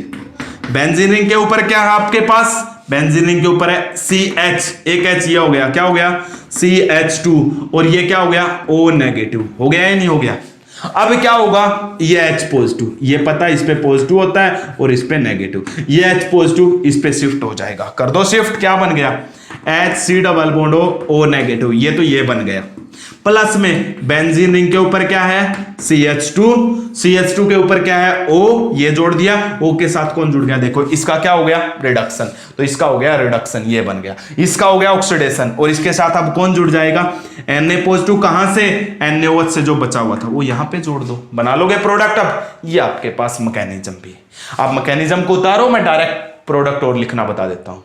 बेंजीन रिंग के ऊपर क्या है आपके पास? बेंजीन रिंग के ऊपर है CH, एक H, ये हो गया, क्या हो गया? CH2। और ये क्या हो गया? O negative. हो गया या नहीं हो गया? अब क्या होगा? ये H पॉजिटिव, ये पता है इस पे पॉजिटिव होता है और इस पे नेगेटिव। ये H पॉजिटिव इस पे शिफ्ट हो जाएगा। कर दो शिफ्ट, क्या बन गया? HC double bond O negative. ये तो ये बन गया। प्लस में बेंजीन रिंग के ऊपर क्या है? CH2। CH2 के ऊपर क्या है? O, ये जोड़ दिया। O के साथ कौन जुड़ गया? देखो इसका क्या हो गया? रिडक्शन। तो इसका हो गया रिडक्शन, ये बन गया। इसका हो गया ऑक्सीडेशन, और इसके साथ अब कौन जुड़ जाएगा? Na positive. कहां से? NaOH से जो बचा हुआ था वो यहां पे जोड़ दो, बना लोगे प्रोडक्ट। अब ये आपके पास मैकेनिज्म भी है। आप मैकेनिज्म को उतारो, मैं डायरेक्ट प्रोडक्ट और लिखना बता देता हूं।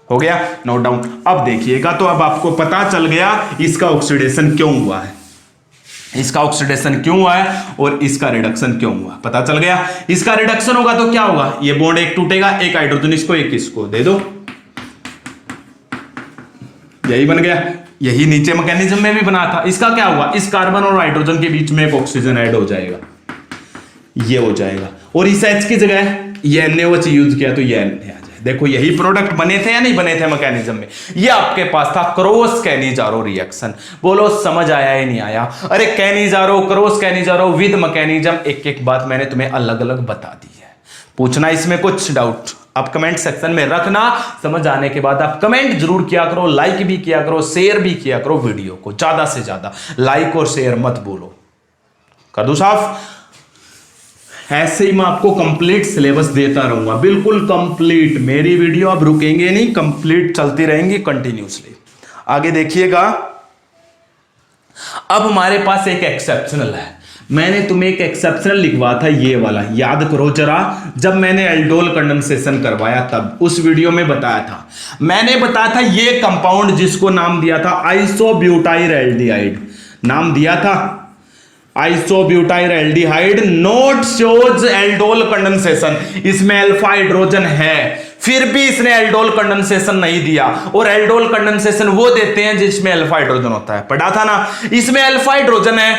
हो गया? Note down. अब देखिएगा, तो अब आपको पता चल गया इसका ऑक्सीडेशन क्यों हुआ है, इसका ऑक्सीडेशन क्यों हुआ है और इसका रिडक्शन क्यों हुआ। पता चल गया। इसका रिडक्शन होगा तो क्या होगा? ये बॉन्ड एक टूटेगा, एक हाइड्रोजन इसको एक इसको दे दो, यही बन गया। यही नीचे मैकेनिज्म में भी बना था। इसका क्या हुआ? इस कार्बन और हाइड्रोजन के बीच में एक ऑक्सीजन ऐड हो जाएगा, ये हो जाएगा। और इस H की जगह ये NaOH यूज किया तो ये Na आ जाए। देखो यही प्रोडक्ट बने थे या नहीं बने थे मैकेनिज्म में? ये आपके पास था क्रॉस कैनिजारो रिएक्शन। बोलो समझ आया या नहीं आया? अरे Cannizzaro, cross Cannizzaro with mechanism, एक एक बात मैंने तुम्हें अलग अलग बता दी है। पूछना इसमें कुछ डाउट आप कमेंट सेक्शन में रखना। समझ आने के बाद आप कमेंट जरूर किया करो, लाइक भी किया करो, शेयर भी किया करो वीडियो को। ज्यादा से ज्यादा लाइक और शेयर मत बोलो। कर दूं साफ? ऐसे ही मैं आपको कंप्लीट सिलेबस देता रहूंगा, बिल्कुल कंप्लीट। मेरी वीडियो अब रुकेंगे नहीं, कंप्लीट चलती रहेंगी कंटिन्यूसली। आगे देखिएगा। अब हमारे पास एक एक्सेप्शनल है। मैंने तुम्हें एक एक्सेप्शनल लिखवा था, ये वाला याद करो जरा। जब मैंने एल्डोल कंडेंसेशन करवाया तब उस वीडियो में बताया था, मैंने बताया था ये कंपाउंड जिसको नाम दिया था आइसोब्यूटाइल एल्डिहाइड, नाम दिया था isobutyl aldehyde, note shows aldol condensation. इसमें अल्फा हाइड्रोजन है, फिर भी इसने एल्डोल कंडेंसेशन नहीं दिया। और एल्डोल कंडेंसेशन वो देते हैं जिसमें अल्फा हाइड्रोजन होता है, पढ़ा था ना। इसमें अल्फा हाइड्रोजन है,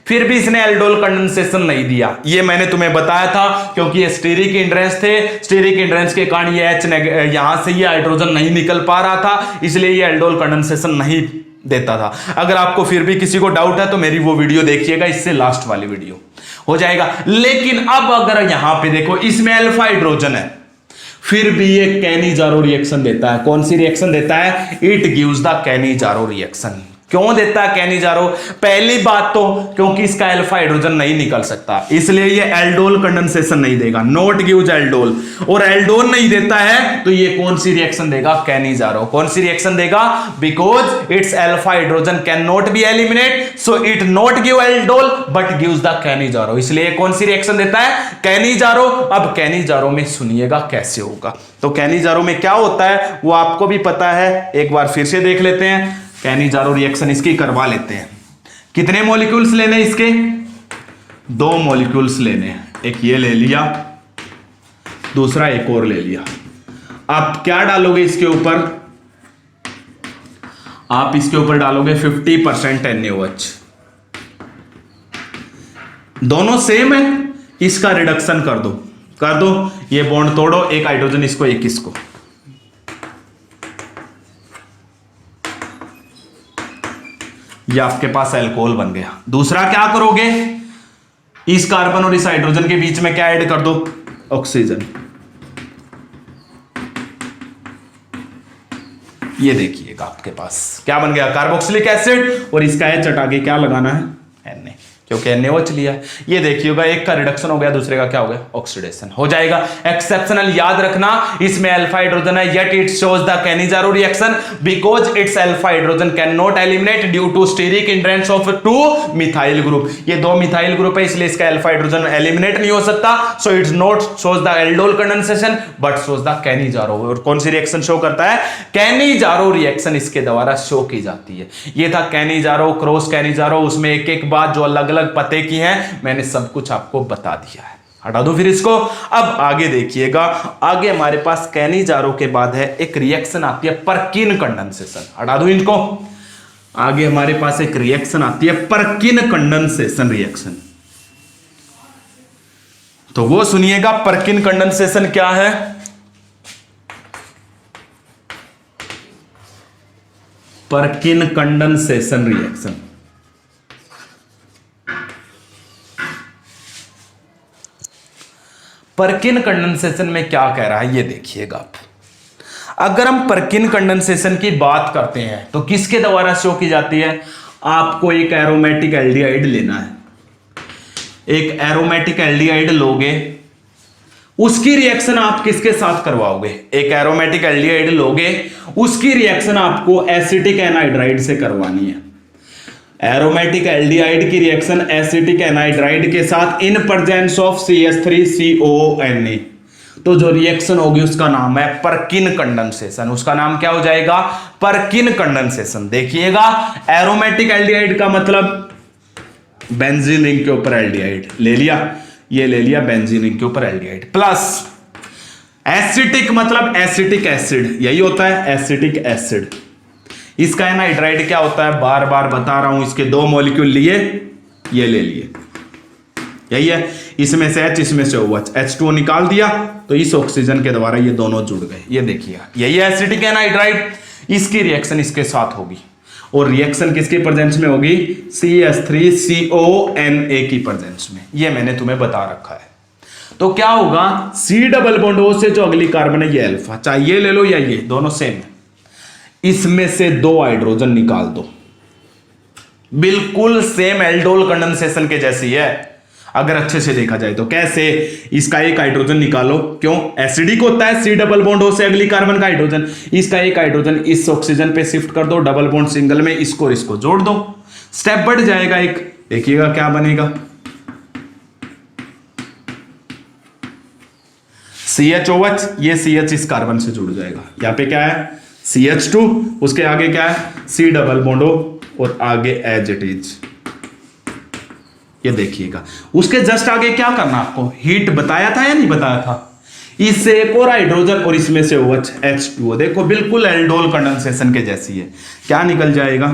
फिर भी इसने एल्डोल कंडेंसेशन नहीं दिया। ये मैंने तुम्हें बताया था, क्योंकि ये स्टीरिक हिंड्रेंस थे। स्टीरिक हिंड्रेंस के कारण ये H यहां से ये हाइड्रोजन नहीं निकल पा रहा था, इसलिए ये एल्डोल कंडेंसेशन नहीं देता था। अगर आपको फिर भी किसी को डाउट है तो मेरी वो वीडियो देखिएगा, इससे लास्ट वाली वीडियो हो जाएगा। लेकिन अब अगर यहां पे देखो, इसमें अल्फा हाइड्रोजन है, फिर भी ये कैनिजारो रिएक्शन देता है। कौन सी रिएक्शन देता है? It gives the Cannizzaro reaction. क्यों देता है कैनिजारो? पहली बात तो क्योंकि इसका अल्फा हाइड्रोजन नहीं निकल सकता, इसलिए ये एल्डोल कंडेंसेशन नहीं देगा, नॉट गिव्स एल्डोल। और एल्डोल नहीं देता है तो ये कौन सी रिएक्शन देगा? कैनिजारो। कौन सी रिएक्शन देगा? Because its alpha hydrogen can not B eliminate, so it not give aldol but gives the Cannizzaro. इसलिए कौन सी रिएक्शन देता है? कैनिजारो। अब कैनिजारो में सुनिएगा कैसे होगा। तो कैनिजारो में क्या होता है वो आपको भी पता है, एक बार फिर से देख लेते हैं। कैनिजारो रिएक्शन इसकी करवा लेते हैं। कितने मॉलिक्यूल्स लेने इसके? 2 मॉलिक्यूल्स लेने हैं। एक ये ले लिया, दूसरा एक और ले लिया। आप क्या डालोगे इसके ऊपर? आप इसके ऊपर डालोगे 50% NaOH। दोनों सेम है, इसका रिडक्शन कर दो, कर दो, ये बॉन्ड तोड़ो, एक हाइड्रोजन इसको, एक इसको, ये आपके पास अल्कोहल बन गया। दूसरा क्या करोगे, इस कार्बन और इस हाइड्रोजन के बीच में क्या ऐड कर दो, ऑक्सीजन। ये देखिएगा आपके पास क्या बन गया, कार्बोक्सिलिक एसिड, और इसका एच हटा के क्या लगाना है, Na, क्योंकि NaOH लिया है। ये देखिएगा, एक का रिडक्शन हो गया, दूसरे का क्या हो गया, ऑक्सीडेशन हो जाएगा। एक्सेप्शनल याद रखना, इसमें अल्फा हाइड्रोजन है, yet it shows the Cannizzaro reaction because its alpha hydrogen can not eliminate due to steric hindrance of 2 methyl group. ये 2 मिथाइल ग्रुप है, इसलिए इसका अल्फा हाइड्रोजन एलिमिनेट नहीं हो सकता। So it's not shows the aldol condensation but shows the Cannizzaro. और कौन सी reaction show करता है, कैनिजारो रिएक्शन इसके द्वारा शो की जाती है। ये था कैनिजारो, क्रॉस कैनिजारो, उसमें एक एक बात जो अलग अलग पते की हैं मैंने सब कुछ आपको बता दिया है। हटा दो फिर इसको। अब आगे देखिएगा, आगे हमारे पास कैनिजारो के बाद है एक रिएक्शन आती है परकिन कंडेंसेशन। हटा दो इनको। आगे हमारे पास एक रिएक्शन आती है परकिन कंडेंसेशन रिएक्शन, तो वो सुनिएगा। परकिन कंडेंसेशन क्या है, परकिन कंडेंसेशन रिएक्शन। परकिन कंडेंसेशन में क्या कह रहा है ये देखिएगा आप। अगर हम परकिन कंडेंसेशन की बात करते हैं तो किसके द्वारा शो की जाती है, आपको एक एरोमेटिक एल्डिहाइड लेना है। एक एरोमेटिक एल्डिहाइड लोगे, उसकी रिएक्शन आप किसके साथ करवाओगे, एक एरोमेटिक एल्डिहाइड लोगे, उसकी रिएक्शन आपको एसिटिक एनहाइड्राइड से करवानी है। एरोमेटिक एल्डिहाइड की रिएक्शन एसिटिक एनहाइड्राइड के साथ इन प्रेजेंस ऑफ CH3COONA, तो जो रिएक्शन होगी उसका नाम है परकिन कंडेंसेशन। उसका नाम क्या हो जाएगा, परकिन कंडेंसेशन। देखिएगा, एरोमेटिक एल्डिहाइड का मतलब बेंजीन रिंग के ऊपर एल्डिहाइड ले लिया, ये ले लिया बेंजीन रिंग के ऊपर एल्डिहाइड, प्लस एसिटिक मतलब एसिटिक एसिड, यही होता है एसिटिक एसिड। इसका एनहाइड्राइड क्या होता है, बार बार बता रहा हूं, इसके 2 मॉलिक्यूल लिए, ये ले लिए, यही है। इसमें से H, इसमें से OH, H2O निकाल दिया, तो इस ऑक्सीजन के द्वारा ये दोनों जुड़ गए। ये देखिए, यही है एसिटिक एनहाइड्राइड। इसकी रिएक्शन इसके साथ होगी, और रिएक्शन किसके प्रेजेंस में होगी, CH3CONA की प्रेजेंस में। ये मैंने तुम्हें बता रखा है। तो क्या होगा, C डबल बॉन्ड O से जो अगली कार्बन है ये अल्फा, चाहे ये ले लो या ये, दोनों सेम है। इसमें से 2 हाइड्रोजन निकाल दो, बिल्कुल सेम एल्डोल कंडेंसेशन के जैसी है अगर अच्छे से देखा जाए तो। कैसे, इसका एक हाइड्रोजन निकालो, क्यों, एसिडिक होता है, C डबल बॉन्ड O से अगली कार्बन का हाइड्रोजन, इसका एक हाइड्रोजन इस ऑक्सीजन पे शिफ्ट कर दो, डबल बॉन्ड सिंगल में, इसको और इसको जोड़ दो, स्टेप बढ़ जाएगा एक। देखिएगा क्या बनेगा, CHOH, ये CH इस कार्बन से जुड़ जाएगा। यहां पे क्या है, CH2, उसके आगे क्या है, C डबल बॉन्ड O, और आगे एज इट इज। ये देखिएगा, उसके जस्ट आगे क्या करना, आपको हीट बताया था या नहीं बताया था, इससे एक और हाइड्रोजन और इसमें से OH H2O, देखो बिल्कुल एल्डोल कंडेंसेशन के जैसी है। क्या निकल जाएगा,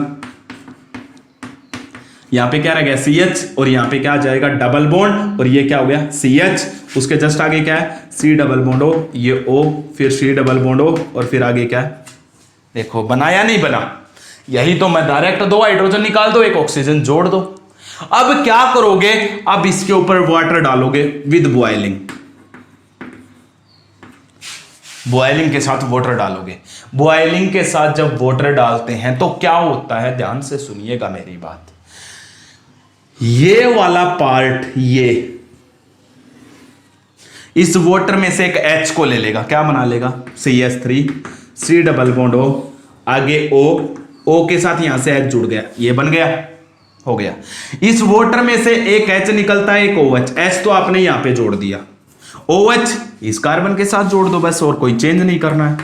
यहां पे क्या रह गया CH, और यहां पे क्या आ जाएगा डबल बॉन्ड, और ये क्या हो गया CH, उसके जस्ट आगे क्या है C डबल बॉन्ड O, ये O, फिर C डबल बॉन्ड O, और फिर आगे क्या है, देखो बनाया नहीं बना, यही तो मैं डायरेक्ट 2 हाइड्रोजन निकाल दो, एक ऑक्सीजन जोड़ दो। अब क्या करोगे, अब इसके ऊपर वाटर डालोगे विद बॉइलिंग, बॉइलिंग के साथ वाटर डालोगे। बॉइलिंग के साथ जब वाटर डालते हैं तो क्या होता है, ध्यान से सुनिएगा मेरी बात। ये वाला पार्ट, ये इस वाटर में से एक H को ले लेगा, क्या बना लेगा, CH3, C double bond O, आगे O के साथ यहां से H जुड़ गया, ये बन गया, हो गया। इस वाटर में से एक H निकलता है, एक OH, H तो आपने यहां पे जोड़ दिया, OH इस कार्बन के साथ जोड़ दो बस, और कोई चेंज नहीं करना है।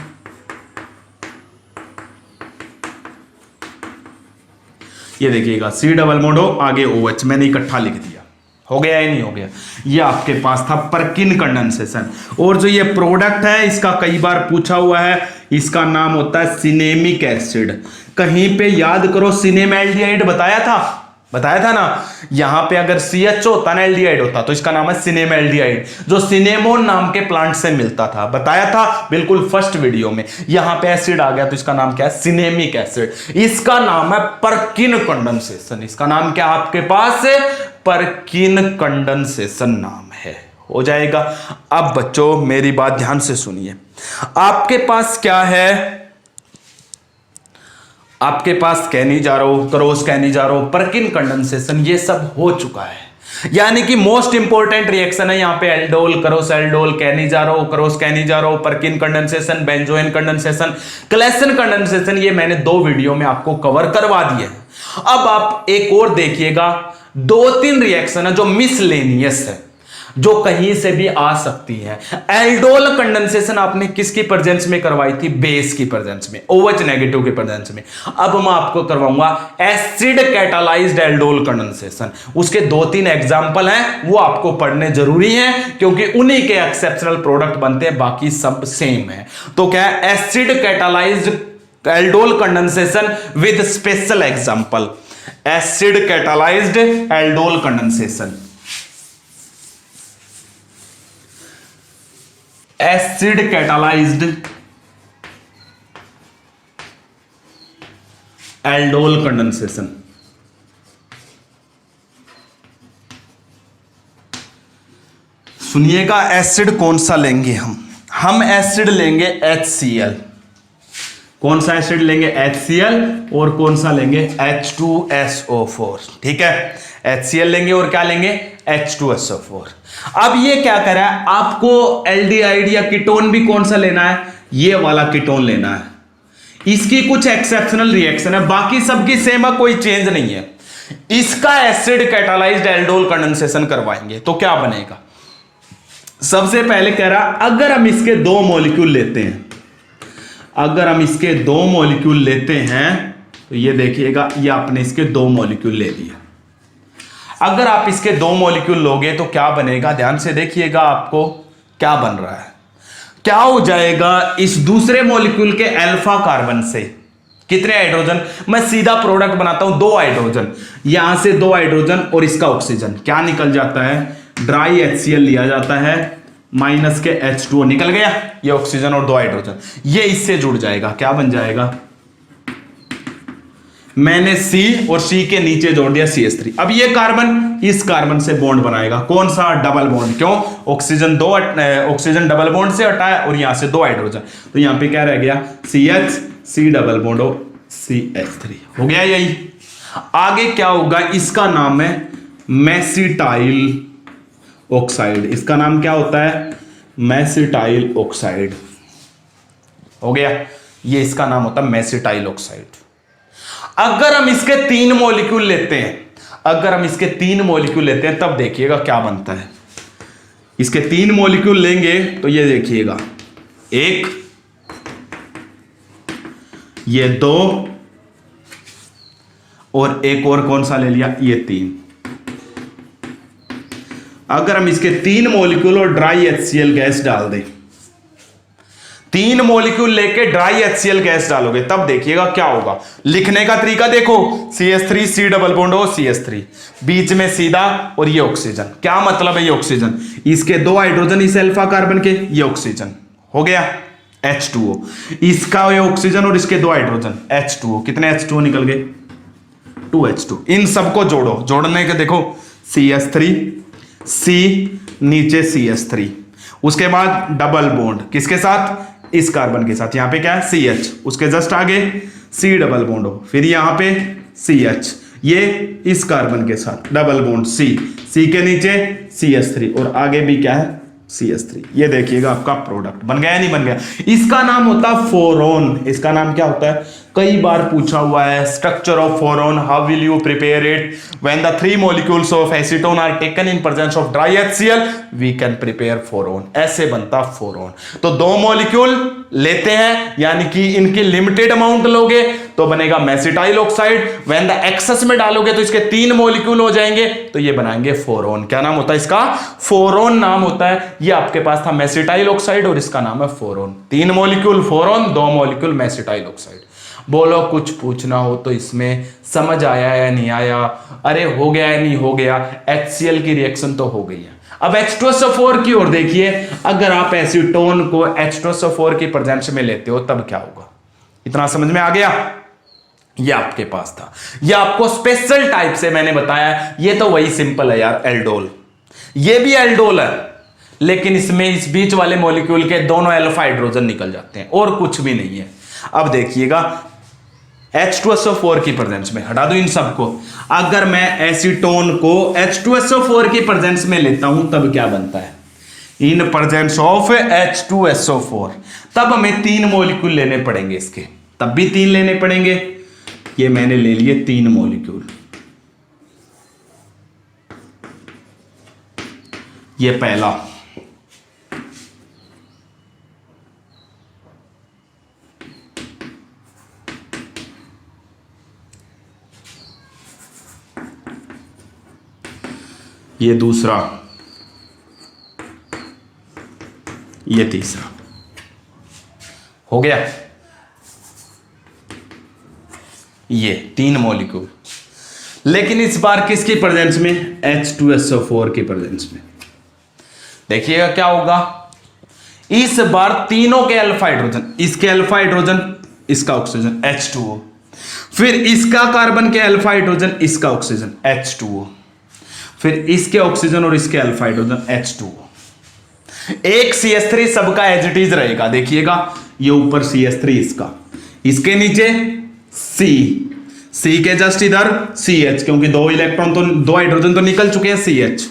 ये देखिएगा C डबल बॉन्ड O, आगे OH, मैंने इकट्ठा लिख दिया, हो गया या नहीं हो गया। ये आपके पास था परकिन कंडेंसेशन। और जो ये प्रोडक्ट है इसका कई बार पूछा हुआ है, इसका नाम होता है सिनेमिक एसिड। कहीं पे याद करो, सिनेमैल्डिहाइड बताया था, बताया था ना, यहां पे अगर CH होता ना, एल्डिहाइड होता, तो इसका नाम है सिनेम एल्डिहाइड, जो सिनेमोन नाम के प्लांट से मिलता था, बताया था बिल्कुल फर्स्ट वीडियो में। यहां पे एसिड आ गया तो इसका नाम क्या है, सिनेमिक एसिड। इसका नाम है परकिन कंडेंसेशन। इसका नाम क्या आपके पास, परकिन कंडेंसेशन नाम है, हो जाएगा। अब बच्चों मेरी बात ध्यान से सुनिए, आपके पास क्या है, आपके पास कैनिजारो, क्रॉस कैनिजारो, परकिन कंडेंसेशन, ये सब हो चुका है। यानी कि मोस्ट इंपॉर्टेंट रिएक्शन है यहां पे aldol, cross aldol, Cannizzaro, cross Cannizzaro, परकिन condensation, benzoin condensation, Klaassen condensation, ये मैंने 2 वीडियो में आपको कवर करवा दिए। अब आप एक और देखिएगा, 2-3 रिएक्शन है जो मिसलेनियस है, जो कहीं से भी आ सकती है। एल्डोल कंडेंसेशन आपने किसकी प्रेजेंस में करवाई थी, बेस की प्रेजेंस में, OH नेगेटिव की प्रेजेंस में। अब मैं आपको करवाऊंगा एसिड कैटालाइज्ड एल्डोल कंडेंसेशन। उसके 2-3 एग्जांपल हैं, वो आपको पढ़ने जरूरी हैं, क्योंकि उन्हीं के एक्सेप्शनल प्रोडक्ट बनते हैं, बाकी सब सेम है। तो क्या है, acid catalysed aldol condensation with special example, acid catalysed aldol condensation, acid catalysed aldol condensation. सुनिएगा, एसिड कौन सा लेंगे हम एसिड लेंगे HCl। कौन सा एसिड लेंगे, HCl, और कौन सा लेंगे, H2SO4। ठीक है, HCl लेंगे और क्या लेंगे, H2SO4। अब ये क्या कर रहा है, आपको एल्डिहाइड या कीटोन भी कौन सा लेना है, ये वाला कीटोन लेना है। इसकी कुछ एक्सेप्शनल रिएक्शन है, बाकी सबकी सेम है, कोई चेंज नहीं है। इसका एसिड कैटालाइज्ड एल्डोल कंडेंसेशन करवाएंगे तो क्या बनेगा। सबसे पहले कह रहा, अगर हम इसके 2 मॉलिक्यूल लेते हैं, अगर हम इसके 2 मॉलिक्यूल लेते हैं, तो ये देखिएगा, ये आपने इसके 2 मॉलिक्यूल ले लिए। अगर आप इसके 2 मॉलिक्यूल लोगे तो क्या बनेगा, ध्यान से देखिएगा, आपको क्या बन रहा है, क्या हो जाएगा। इस दूसरे मॉलिक्यूल के अल्फा कार्बन से कितने हाइड्रोजन, मैं सीधा प्रोडक्ट बनाता हूं, 2 हाइड्रोजन, यहां से 2 हाइड्रोजन और इसका ऑक्सीजन, क्या निकल जाता है, ड्राई HCl लिया जाता है, माइनस के H2O निकल गया, ये ऑक्सीजन और 2 हाइड्रोजन, ये इससे जुड़ जाएगा, क्या बन जाएगा, मैंने C और C के नीचे जोड़ दिया CH3। अब ये कार्बन इस कार्बन से बॉन्ड बनाएगा, कौन सा, डबल बॉन्ड। क्यों, ऑक्सीजन डबल बॉन्ड से हटा है और यहां से 2 हाइड्रोजन, तो यहां पे क्या रह गया, CH, C डबल बॉन्ड और CH3, हो गया यही। आगे क्या होगा, इसका नाम है मेसिटाइल ऑक्साइड। इसका नाम क्या होता है, मेसिटाइल ऑक्साइड, हो गया, ये इसका नाम होता है मेसिटाइल ऑक्साइड। अगर हम इसके 3 मॉलिक्यूल लेते हैं, अगर हम इसके 3 मॉलिक्यूल लेते हैं, तब देखिएगा क्या बनता है। इसके 3 मॉलिक्यूल लेंगे तो ये देखिएगा, 1, ये 2, और एक और कौन सा ले लिया, ये 3। अगर हम इसके 3 मॉलिक्यूल और ड्राई HCl गैस डाल दें, 3 मॉलिक्यूल लेके ड्राई HCl गैस डालोगे, तब देखिएगा क्या होगा। लिखने का तरीका देखो, CH3, C डबल बॉन्ड हो, CH3, बीच में सीधा, और ये ऑक्सीजन। क्या मतलब है, ये ऑक्सीजन, इसके 2 हाइड्रोजन इस अल्फा कार्बन के, ये ऑक्सीजन हो गया, H2O, इसका ये ऑक्सीजन और इसके 2 हाइड्रोजन, H2O, कितने H2O निकल गए, 2H2। इन सबको जोड़ो, जोड़ने के देखो, CH3, C नीचे CH3, उसके बाद डबल बॉन्ड किसके साथ, इस कार्बन के साथ, यहां पे क्या है, CH, उसके जस्ट आगे C डबल बॉन्ड हो, फिर यहां पे CH, ये इस कार्बन के साथ डबल बॉन्ड C के नीचे CH3, और आगे भी क्या है, CH3। ये देखिएगा आपका प्रोडक्ट बन गया, नहीं बन गया। इसका नाम होता है फोरोन। इसका नाम क्या होता है, कई बार पूछा हुआ है, structure of phorone, how will you prepare it, when the 3 molecules of acetone are taken in presence of dry HCl we can prepare phorone. ऐसे बनता फोरोन। तो 2 मॉलिक्यूल लेते हैं, यानी कि इनकी लिमिटेड अमाउंट लोगे तो बनेगा mesityl oxide, when the access में डालोगे तो इसके 3 मॉलिक्यूल हो जाएंगे, तो ये बनाएंगे फोरोन। क्या नाम होता है इसका, फोरोन नाम होता है। ये आपके पास था मेसिटाइल ऑक्साइड और इसका नाम है फोरोन। 3 मॉलिक्यूल फोरोन, 2 मॉलिक्यूल मेसिटाइल ऑक्साइड। बोलो कुछ पूछना हो तो इसमें समझ आया या नहीं आया, अरे हो गया या नहीं हो गया। HCl की रिएक्शन तो हो गई है। अब H2SO4 की ओर देखिए, अगर आप एसीटोन को H2SO4 की प्रेजेंस में लेते हो तब क्या होगा, इतना समझ में आ गया। ये आपके पास था, ये आपको स्पेशल टाइप से मैंने बताया। ये तो वही सिंपल है यार, एल्डोल, ये भी एल्डोल है, लेकिन इसमें इस बीच वाले मॉलिक्यूल के दोनों अल्फा हाइड्रोजन निकल जाते हैं और कुछ भी नहीं है। अब देखिएगा H2SO4 की प्रेजेंस में, हटा दो इन सबको, अगर मैं एसीटोन को H2SO4 की प्रेजेंस में लेता हूं तब क्या बनता है, इन प्रेजेंस ऑफ H2SO4, तब हमें 3 मॉलिक्यूल लेने पड़ेंगे इसके, तब भी 3 लेने पड़ेंगे। ये मैंने ले लिए 3 मॉलिक्यूल, ये पहला, ये दूसरा, ये तीसरा, हो गया ये 3 मॉलिक्यूल। लेकिन इस बार किसकी प्रेजेंस में, H2SO4 की प्रेजेंस में। देखिएगा क्या होगा, इस बार तीनों के अल्फा हाइड्रोजन, इसके अल्फा हाइड्रोजन, इसका ऑक्सीजन H2O, फिर इसका कार्बन के अल्फा हाइड्रोजन, इसका ऑक्सीजन H2O, फिर इसके ऑक्सीजन और इसके अल्फा हाइड्रोजन H2O। एक CH3 सबका एज इट इज रहेगा। देखिएगा ये ऊपर CH3 इसका, इसके नीचे C के जस्ट इधर CH, क्योंकि 2 इलेक्ट्रॉन तो 2 हाइड्रोजन तो निकल चुके हैं CH,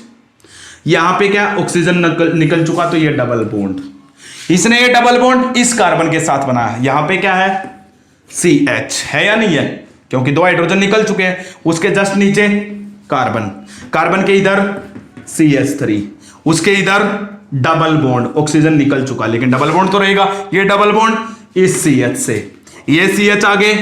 यहां पे क्या ऑक्सीजन निकल चुका, तो ये डबल बॉन्ड, इसने ये डबल बॉन्ड इस कार्बन के साथ बनाया, यहां पे क्या है CH है या नहीं है, क्योंकि 2 हाइड्रोजन निकल चुके हैं। उसके जस्ट नीचे कार्बन, कार्बन के इधर CH3, उसके इधर डबल बॉन्ड, ऑक्सीजन निकल चुका लेकिन डबल बॉन्ड तो रहेगा, ये डबल बॉन्ड इस CH से, ये CH आगे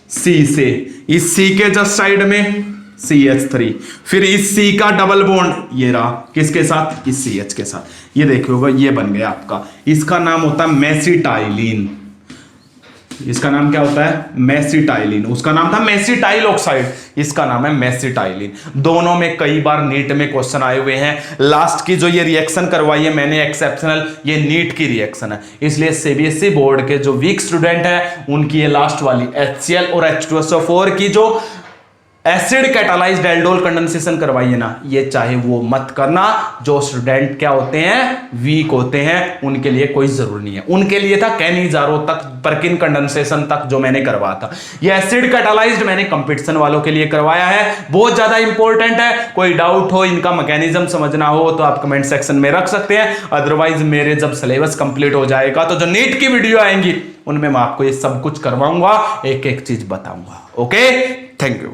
C से, इस C के जस्ट साइड में CH3, फिर इस C का डबल बॉन्ड ये रहा किसके साथ, इस CH के साथ। ये देखिएगा ये बन गया आपका, इसका नाम होता है मेसिटाइलिन, इसका नाम क्या होता है, मेसिटाइलिन। उसका नाम था मेसिटाइल ऑक्साइड, इसका नाम है मेसिटाइलिन। दोनों में कई बार नीट में क्वेश्चन आए हुए हैं। लास्ट की जो ये रिएक्शन करवाई है मैंने एक्सेप्शनल, ये नीट की रिएक्शन है, इसलिए CBSE बोर्ड के जो वीक स्टूडेंट है उनकी ये लास्ट वाली HCl और H2SO4 की जो एसिड कैटालाइज्ड एल्डोल कंडेंसेशन करवाई है ना, ये चाहे वो मत करना। जो स्टूडेंट क्या होते हैं, वीक होते हैं, उनके लिए कोई जरूरी नहीं है। उनके लिए था कैनिजारो तक, परकिन कंडेंसेशन तक जो मैंने करवाया था। ये एसिड कैटालाइज्ड मैंने कंपटीशन वालों के लिए करवाया है, बहुत ज्यादा इंपॉर्टेंट है। कोई डाउट हो, इनका मैकेनिज्म समझना हो तो आप कमेंट सेक्शन में रख सकते हैं। अदरवाइज मेरे जब सिलेबस कंप्लीट हो जाएगा तो जो नीट की वीडियो आएंगी उनमें मैं आपको ये सब कुछ करवाऊंगा, एक एक चीज बताऊंगा। Okay, thank you.